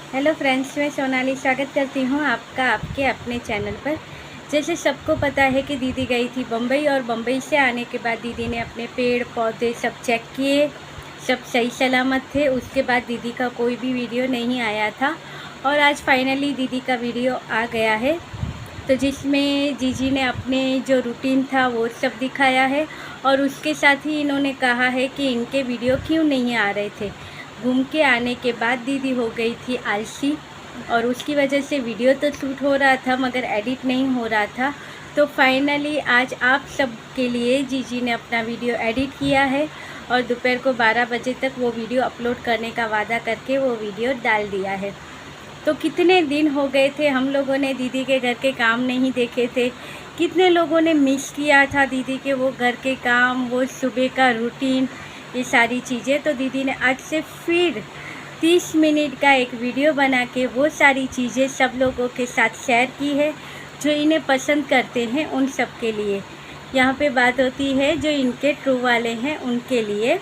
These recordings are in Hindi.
हेलो फ्रेंड्स, मैं सोनाली स्वागत करती हूँ आपका आपके अपने चैनल पर। जैसे सबको पता है कि दीदी गई थी बम्बई और बम्बई से आने के बाद दीदी ने अपने पेड़ पौधे सब चेक किए, सब सही सलामत थे। उसके बाद दीदी का कोई भी वीडियो नहीं आया था और आज फाइनली दीदी का वीडियो आ गया है, तो जिसमें जीजी ने अपने जो रूटीन था वो सब दिखाया है और उसके साथ ही इन्होंने कहा है कि इनके वीडियो क्यों नहीं आ रहे थे। घूम के आने के बाद दीदी हो गई थी आलसी और उसकी वजह से वीडियो तो शूट हो रहा था मगर एडिट नहीं हो रहा था। तो फाइनली आज आप सब के लिए जीजी ने अपना वीडियो एडिट किया है और दोपहर को 12 बजे तक वो वीडियो अपलोड करने का वादा करके वो वीडियो डाल दिया है। तो कितने दिन हो गए थे हम लोगों ने दीदी के घर के काम नहीं देखे थे, कितने लोगों ने मिस किया था दीदी के वो घर के काम, वो सुबह का रूटीन, ये सारी चीज़ें। तो दीदी ने आज से फिर 30 मिनट का एक वीडियो बना के वो सारी चीज़ें सब लोगों के साथ शेयर की है जो इन्हें पसंद करते हैं उन सब के लिए। यहाँ पे बात होती है जो इनके ट्रू वाले हैं उनके लिए।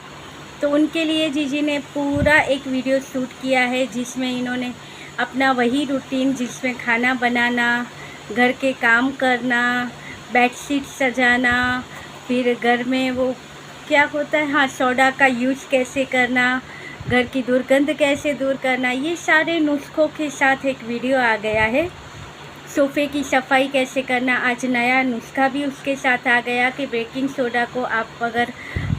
तो उनके लिए जीजी ने पूरा एक वीडियो शूट किया है जिसमें इन्होंने अपना वही रूटीन, जिसमें खाना बनाना, घर के काम करना, बेडशीट सजाना, फिर घर में वो क्या होता है, हाँ, सोडा का यूज़ कैसे करना, घर की दुर्गंध कैसे दूर करना, ये सारे नुस्खों के साथ एक वीडियो आ गया है। सोफ़े की सफाई कैसे करना, आज नया नुस्खा भी उसके साथ आ गया कि बेकिंग सोडा को आप अगर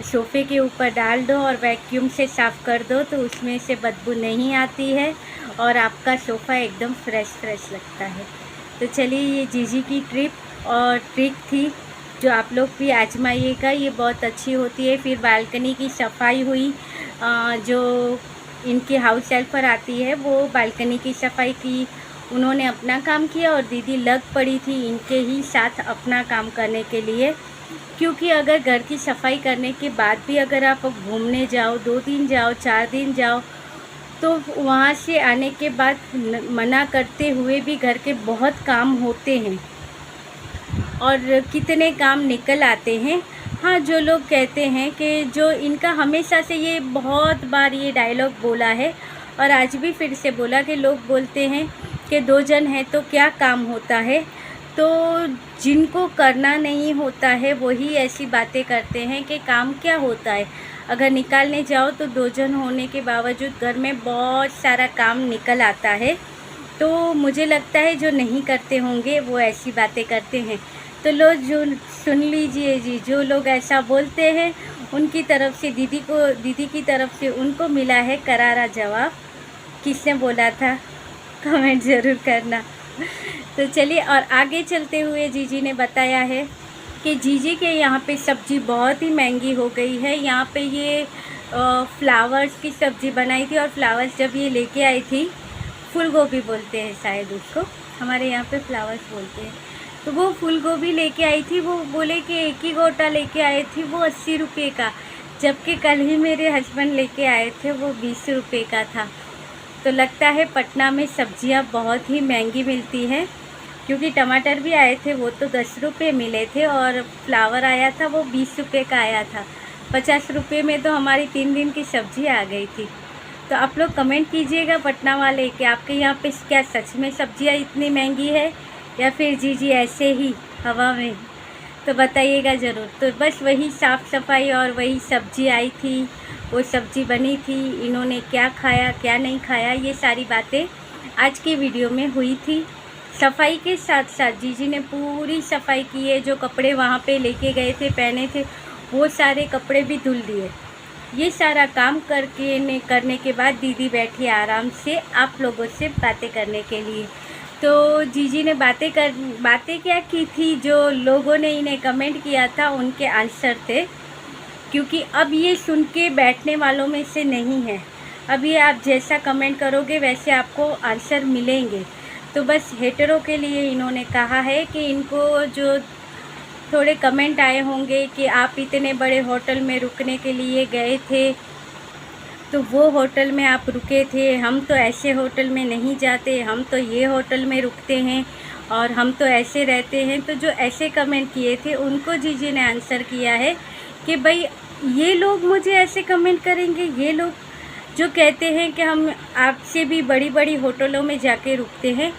सोफ़े के ऊपर डाल दो और वैक्यूम से साफ़ कर दो तो उसमें से बदबू नहीं आती है और आपका सोफ़ा एकदम फ्रेश लगता है। तो चलिए, ये जीजी की ट्रिप और ट्रिक थी जो आप लोग भी आजमाइएगा, ये बहुत अच्छी होती है। फिर बालकनी की सफाई हुई, जो इनकी हाउस हेल्पर आती है वो बालकनी की सफाई की, उन्होंने अपना काम किया और दीदी लग पड़ी थी इनके ही साथ अपना काम करने के लिए। क्योंकि अगर घर की सफाई करने के बाद भी अगर आप घूमने जाओ, 2 दिन जाओ, 4 दिन जाओ, तो वहाँ से आने के बाद मना करते हुए भी घर के बहुत काम होते हैं और कितने काम निकल आते हैं। हाँ, जो लोग कहते हैं कि जो इनका हमेशा से ये बहुत बार ये डायलॉग बोला है और आज भी फिर से बोला कि लोग बोलते हैं कि 2 जन हैं तो क्या काम होता है। तो जिनको करना नहीं होता है वही ऐसी बातें करते हैं कि काम क्या होता है। अगर निकालने जाओ तो 2 जन होने के बावजूद घर में बहुत सारा काम निकल आता है। तो मुझे लगता है जो नहीं करते होंगे वो ऐसी बातें करते हैं। तो लोग जो सुन लीजिए जी, जो लोग ऐसा बोलते हैं उनकी तरफ से दीदी की तरफ से उनको मिला है करारा जवाब। किसने बोला था कमेंट ज़रूर करना। तो चलिए, और आगे चलते हुए जीजी ने बताया है कि जीजी के यहाँ पे सब्ज़ी बहुत ही महंगी हो गई है। यहाँ पे ये फ्लावर्स की सब्ज़ी बनाई थी और फ्लावर्स जब ये लेके आई थी, फूल गोभी बोलते हैं शायद उसको, हमारे यहाँ पे फ्लावर्स बोलते हैं। तो वो फूल गोभी लेके आई थी, वो बोले कि एक ही गोटा लेके आए थी वो 80 रुपये का, जबकि कल ही मेरे हस्बैंड लेके आए थे वो 20 रुपये का था। तो लगता है पटना में सब्जियां बहुत ही महंगी मिलती हैं, क्योंकि टमाटर भी आए थे वो तो 10 रुपये मिले थे और फ्लावर आया था वो 20 रुपये का आया था। 50 रुपये में तो हमारी 3 दिन की सब्ज़ी आ गई थी। तो आप लोग कमेंट कीजिएगा पटना वाले कि आपके यहाँ पे क्या सच में सब्जियाँ इतनी महंगी है या फिर जीजी ऐसे ही हवा में, तो बताइएगा ज़रूर। तो बस वही साफ़ सफाई और वही सब्ज़ी आई थी, वो सब्ज़ी बनी थी, इन्होंने क्या खाया क्या नहीं खाया, ये सारी बातें आज की वीडियो में हुई थी। सफाई के साथ साथ जीजी ने पूरी सफाई की है, जो कपड़े वहाँ पे लेके गए थे पहने थे वो सारे कपड़े भी धुल दिए। ये सारा काम करने के बाद दीदी बैठी आराम से आप लोगों से बातें करने के लिए। तो जीजी ने बातें क्या की थी, जो लोगों ने इन्हें कमेंट किया था उनके आंसर थे। क्योंकि अब ये सुन के बैठने वालों में से नहीं है, अब ये आप जैसा कमेंट करोगे वैसे आपको आंसर मिलेंगे। तो बस हेटरों के लिए इन्होंने कहा है कि इनको जो थोड़े कमेंट आए होंगे कि आप इतने बड़े होटल में रुकने के लिए गए थे, तो वो होटल में आप रुके थे, हम तो ऐसे होटल में नहीं जाते, हम तो ये होटल में रुकते हैं और हम तो ऐसे रहते हैं। तो जो ऐसे कमेंट किए थे उनको जीजी ने आंसर किया है कि भाई ये लोग मुझे ऐसे कमेंट करेंगे, ये लोग जो कहते हैं कि हम आपसे भी बड़ी बड़ी होटलों में जाके रुकते हैं,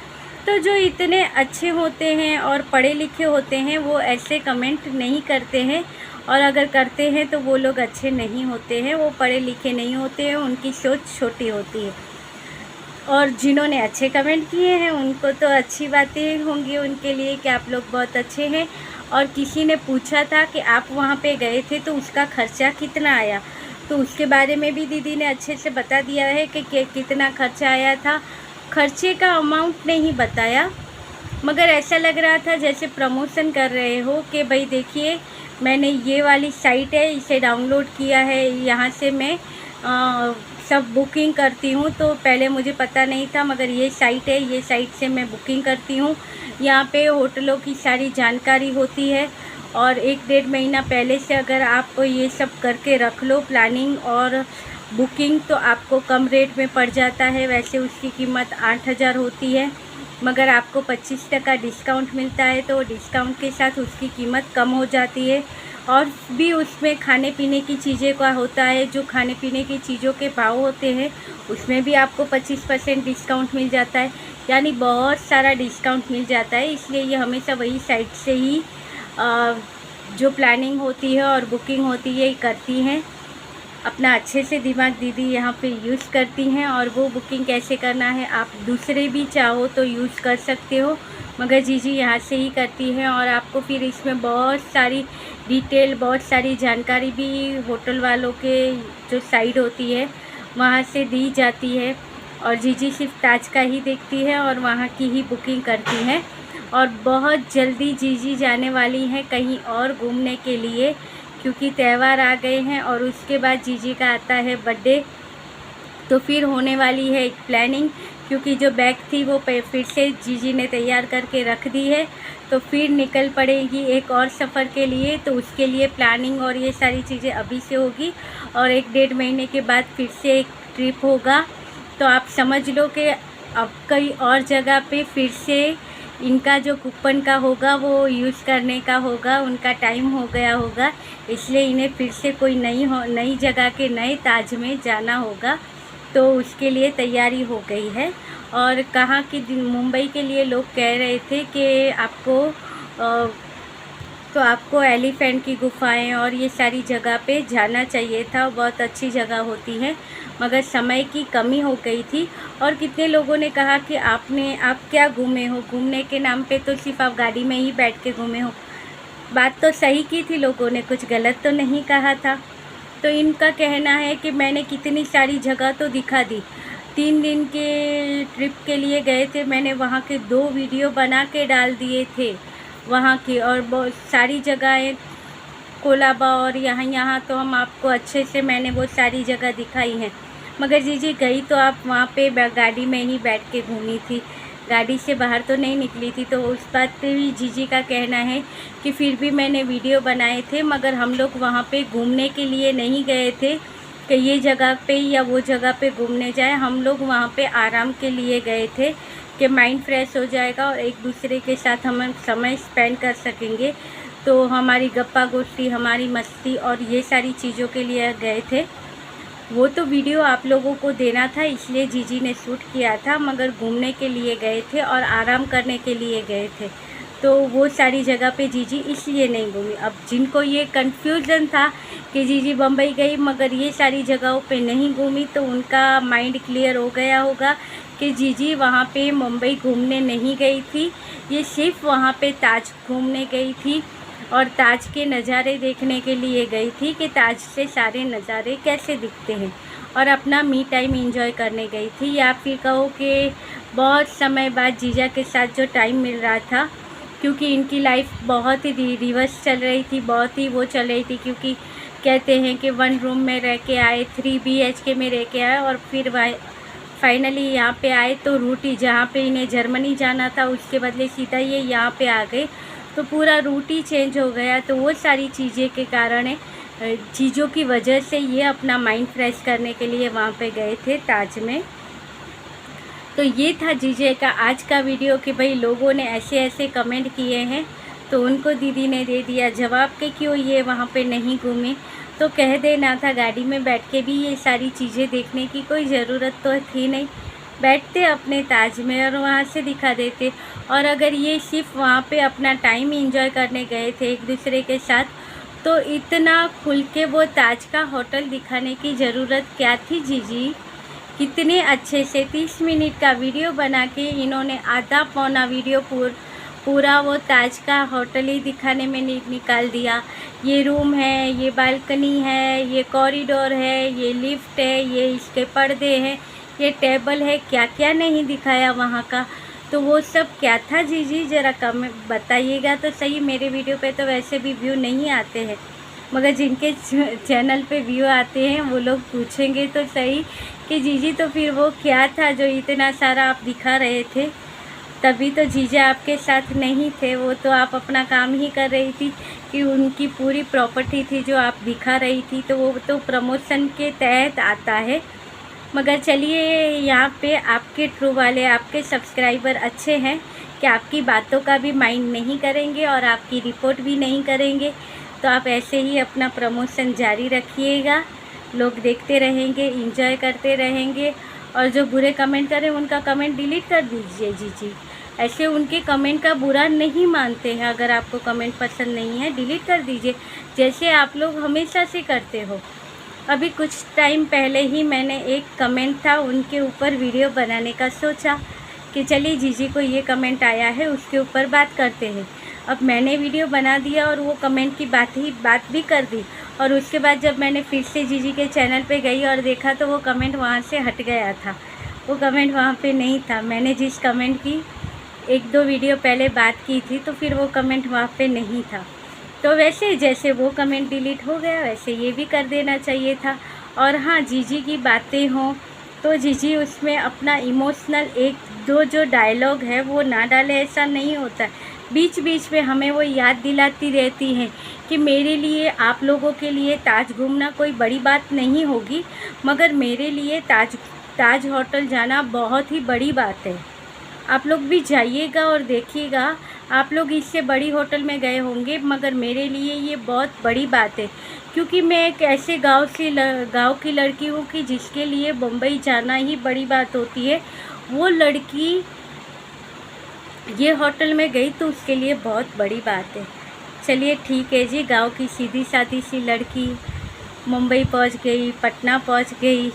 तो जो इतने अच्छे होते हैं और पढ़े लिखे होते हैं वो ऐसे कमेंट नहीं करते हैं, और अगर करते हैं तो वो लोग अच्छे नहीं होते हैं, वो पढ़े लिखे नहीं होते हैं, उनकी सोच छोटी होती है। और जिन्होंने अच्छे कमेंट किए हैं उनको तो अच्छी बातें होंगी उनके लिए कि आप लोग बहुत अच्छे हैं। और किसी ने पूछा था कि आप वहाँ पे गए थे तो उसका खर्चा कितना आया, तो उसके बारे में भी दीदी ने अच्छे से बता दिया है कि कितना खर्चा आया था। खर्चे का अमाउंट नहीं बताया, मगर ऐसा लग रहा था जैसे प्रमोशन कर रहे हो कि भाई देखिए मैंने ये वाली साइट है, इसे डाउनलोड किया है, यहाँ से मैं सब बुकिंग करती हूँ। तो पहले मुझे पता नहीं था, मगर ये साइट है, ये साइट से मैं बुकिंग करती हूँ। यहाँ पे होटलों की सारी जानकारी होती है, और 1-1.5 महीना पहले से अगर आप ये सब करके रख लो प्लानिंग और बुकिंग, तो आपको कम रेट में पड़ जाता है। वैसे उसकी कीमत 8,000 होती है, मगर आपको 25% डिस्काउंट मिलता है, तो डिस्काउंट के साथ उसकी कीमत कम हो जाती है। और भी उसमें खाने पीने की चीज़ें का होता है, जो खाने पीने की चीज़ों के भाव होते हैं उसमें भी आपको 25% डिस्काउंट मिल जाता है, यानी बहुत सारा डिस्काउंट मिल जाता है। इसलिए ये हमेशा वही साइट से ही जो प्लानिंग होती है और बुकिंग होती है करती हैं। अपना अच्छे से दिमाग दीदी यहाँ पे यूज़ करती हैं, और वो बुकिंग कैसे करना है आप दूसरे भी चाहो तो यूज़ कर सकते हो, मगर जीजी यहाँ से ही करती हैं। और आपको फिर इसमें बहुत सारी डिटेल, बहुत सारी जानकारी भी होटल वालों के जो साइट होती है वहाँ से दी जाती है, और जीजी सिर्फ ताज का ही देखती है और वहाँ की ही बुकिंग करती हैं। और बहुत जल्दी जीजी जाने वाली हैं कहीं और घूमने के लिए, क्योंकि त्यौहार आ गए हैं और उसके बाद जीजी का आता है बर्थडे, तो फिर होने वाली है एक प्लानिंग। क्योंकि जो बैग थी वो फिर से जीजी ने तैयार करके रख दी है, तो फिर निकल पड़ेगी एक और सफ़र के लिए। तो उसके लिए प्लानिंग और ये सारी चीज़ें अभी से होगी, और 1-1.5 महीने के बाद फिर से एक ट्रिप होगा। तो आप समझ लो कि अब कई और जगह पे फिर से इनका जो कूपन का होगा वो यूज़ करने का होगा, उनका टाइम हो गया होगा, इसलिए इन्हें फिर से कोई नई जगह के नए ताज में जाना होगा। तो उसके लिए तैयारी हो गई है। और कहाँ की मुंबई के लिए लोग कह रहे थे कि आपको एलिफेंट की गुफाएं और ये सारी जगह पे जाना चाहिए था, बहुत अच्छी जगह होती है, मगर समय की कमी हो गई थी। और कितने लोगों ने कहा कि आप क्या घूमे हो, घूमने के नाम पे तो सिर्फ आप गाड़ी में ही बैठ के घूमे हो। बात तो सही की थी लोगों ने, कुछ गलत तो नहीं कहा था। तो इनका कहना है कि मैंने कितनी सारी जगह तो दिखा दी। 3 दिन के ट्रिप के लिए गए थे, मैंने वहाँ के 2 वीडियो बना के डाल दिए थे वहाँ की, और बहुत सारी जगहें कोलाबा और यहाँ तो हम आपको अच्छे से मैंने वो सारी जगह दिखाई हैं। मगर जीजी गई तो आप वहाँ पे गाड़ी में ही बैठ के घूमी थी, गाड़ी से बाहर तो नहीं निकली थी। तो उस बात पे भी जीजी का कहना है कि फिर भी मैंने वीडियो बनाए थे, मगर हम लोग वहाँ पे घूमने के लिए नहीं गए थे कि ये जगह पे या वो जगह पे घूमने जाए। हम लोग वहाँ पे आराम के लिए गए थे कि माइंड फ्रेश हो जाएगा और एक दूसरे के साथ हम समय स्पेंड कर सकेंगे। तो हमारी गप्पा गोष्ठी, हमारी मस्ती और ये सारी चीज़ों के लिए गए थे। वो तो वीडियो आप लोगों को देना था, इसलिए जीजी ने शूट किया था, मगर घूमने के लिए गए थे और आराम करने के लिए गए थे। तो वो सारी जगह पे जीजी इसलिए नहीं घूमी। अब जिनको ये कन्फ्यूज़न था कि जीजी बम्बई गई मगर ये सारी जगहों पे नहीं घूमी, तो उनका माइंड क्लियर हो गया होगा कि जीजी वहाँ पे मुंबई घूमने नहीं गई थी, ये सिर्फ वहाँ पे ताज घूमने गई थी और ताज के नज़ारे देखने के लिए गई थी कि ताज से सारे नज़ारे कैसे दिखते हैं, और अपना मी टाइम एंजॉय करने गई थी। या फिर कहो कि बहुत समय बाद जीजा के साथ जो टाइम मिल रहा था, क्योंकि इनकी लाइफ बहुत ही रिवर्स चल रही थी, बहुत ही वो चल रही थी। क्योंकि कहते हैं कि 1 रूम में रह के आए, 3 BHK में रह के आए, और फिर फाइनली यहाँ पे आए तो रूट ही जहाँ पे इन्हें जर्मनी जाना था उसके बदले सीधा ये यहाँ पे आ गए, तो पूरा रूट ही चेंज हो गया। तो वो सारी चीज़ें के कारण चीज़ों की वजह से ये अपना माइंड फ्रेश करने के लिए वहाँ पे गए थे ताज में। तो ये था जीजे का आज का वीडियो कि भाई लोगों ने ऐसे ऐसे कमेंट किए हैं, तो उनको दीदी ने दे दिया जवाब कि क्यों ये वहाँ पे नहीं घूमे। तो कह देना था, गाड़ी में बैठ के भी ये सारी चीज़ें देखने की कोई ज़रूरत तो थी नहीं। बैठते अपने ताज में और वहाँ से दिखा देते। और अगर ये सिर्फ वहाँ पे अपना टाइम एंजॉय करने गए थे एक दूसरे के साथ, तो इतना खुल के वो ताज का होटल दिखाने की ज़रूरत क्या थी जीजी? कितने अच्छे से 30 मिनट का वीडियो बना के इन्होंने आधा पौना वीडियो पूरा वो ताज का होटल ही दिखाने में निकाल दिया। ये रूम है, ये बालकनी है, ये कॉरिडोर है, ये लिफ्ट है, ये इसके पर्दे हैं, ये टेबल है, क्या क्या नहीं दिखाया वहाँ का। तो वो सब क्या था जीजी, ज़रा कमेंट बताइएगा तो सही। मेरे वीडियो पे तो वैसे भी व्यू नहीं आते हैं, मगर जिनके चैनल पे व्यू आते हैं वो लोग पूछेंगे तो सही कि जीजी तो फिर वो क्या था जो इतना सारा आप दिखा रहे थे। तभी तो जीजा आपके साथ नहीं थे, वो तो आप अपना काम ही कर रही थी कि उनकी पूरी प्रॉपर्टी थी जो आप दिखा रही थी, तो वो तो प्रमोशन के तहत आता है। मगर चलिए, यहाँ पे आपके ट्रू वाले, आपके सब्सक्राइबर अच्छे हैं कि आपकी बातों का भी माइंड नहीं करेंगे और आपकी रिपोर्ट भी नहीं करेंगे। तो आप ऐसे ही अपना प्रमोशन जारी रखिएगा, लोग देखते रहेंगे, एंजॉय करते रहेंगे। और जो बुरे कमेंट करें उनका कमेंट डिलीट कर दीजिए जीजी। ऐसे उनके कमेंट का बुरा नहीं मानते हैं। अगर आपको कमेंट पसंद नहीं है डिलीट कर दीजिए, जैसे आप लोग हमेशा से करते हो। अभी कुछ टाइम पहले ही मैंने एक कमेंट था उनके ऊपर वीडियो बनाने का सोचा कि चलिए जीजी को ये कमेंट आया है उसके ऊपर बात करते हैं। अब मैंने वीडियो बना दिया और वो कमेंट की बात भी कर दी। और उसके बाद जब मैंने फिर से जीजी के चैनल पे गई और देखा तो वो कमेंट वहाँ से हट गया था, वो कमेंट वहाँ पे नहीं था। मैंने जिस कमेंट की 1-2 वीडियो पहले बात की थी तो फिर वो कमेंट वहाँ पे नहीं था। तो वैसे जैसे वो कमेंट डिलीट हो गया वैसे ये भी कर देना चाहिए था। और हाँ, जीजी की बातें हों तो जीजी उसमें अपना इमोशनल 1-2 जो डायलॉग है वो ना डाले, ऐसा नहीं होता। बीच बीच में हमें वो याद दिलाती रहती हैं कि मेरे लिए, आप लोगों के लिए ताज घूमना कोई बड़ी बात नहीं होगी, मगर मेरे लिए ताज होटल जाना बहुत ही बड़ी बात है। आप लोग भी जाइएगा और देखिएगा। आप लोग इससे बड़ी होटल में गए होंगे, मगर मेरे लिए ये बहुत बड़ी बात है, क्योंकि मैं एक ऐसे गांव की लड़की हूँ कि जिसके लिए मुंबई जाना ही बड़ी बात होती है। वो लड़की ये होटल में गई तो उसके लिए बहुत बड़ी बात है। चलिए ठीक है जी, गांव की सीधी सादी सी लड़की मुंबई पहुंच गई, पटना पहुंच गई।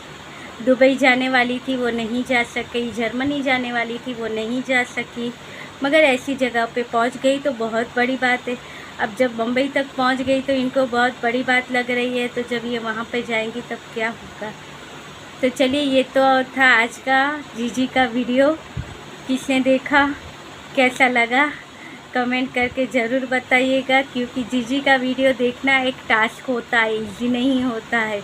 दुबई जाने वाली थी वो नहीं जा सकी, जर्मनी जाने वाली थी वो नहीं जा सकी, मगर ऐसी जगह पे पहुंच गई तो बहुत बड़ी बात है। अब जब मुंबई तक पहुंच गई तो इनको बहुत बड़ी बात लग रही है, तो जब ये वहाँ पे जाएंगी तब क्या होगा। तो चलिए, ये तो था आज का जीजी का वीडियो। किसने देखा, कैसा लगा, कमेंट करके ज़रूर बताइएगा, क्योंकि जीजी का वीडियो देखना एक टास्क होता है, इजी नहीं होता है।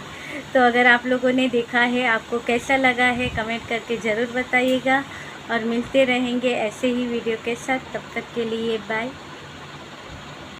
तो अगर आप लोगों ने देखा है, आपको कैसा लगा है, कमेंट करके ज़रूर बताइएगा। और मिलते रहेंगे ऐसे ही वीडियो के साथ, तब तक के लिए बाय।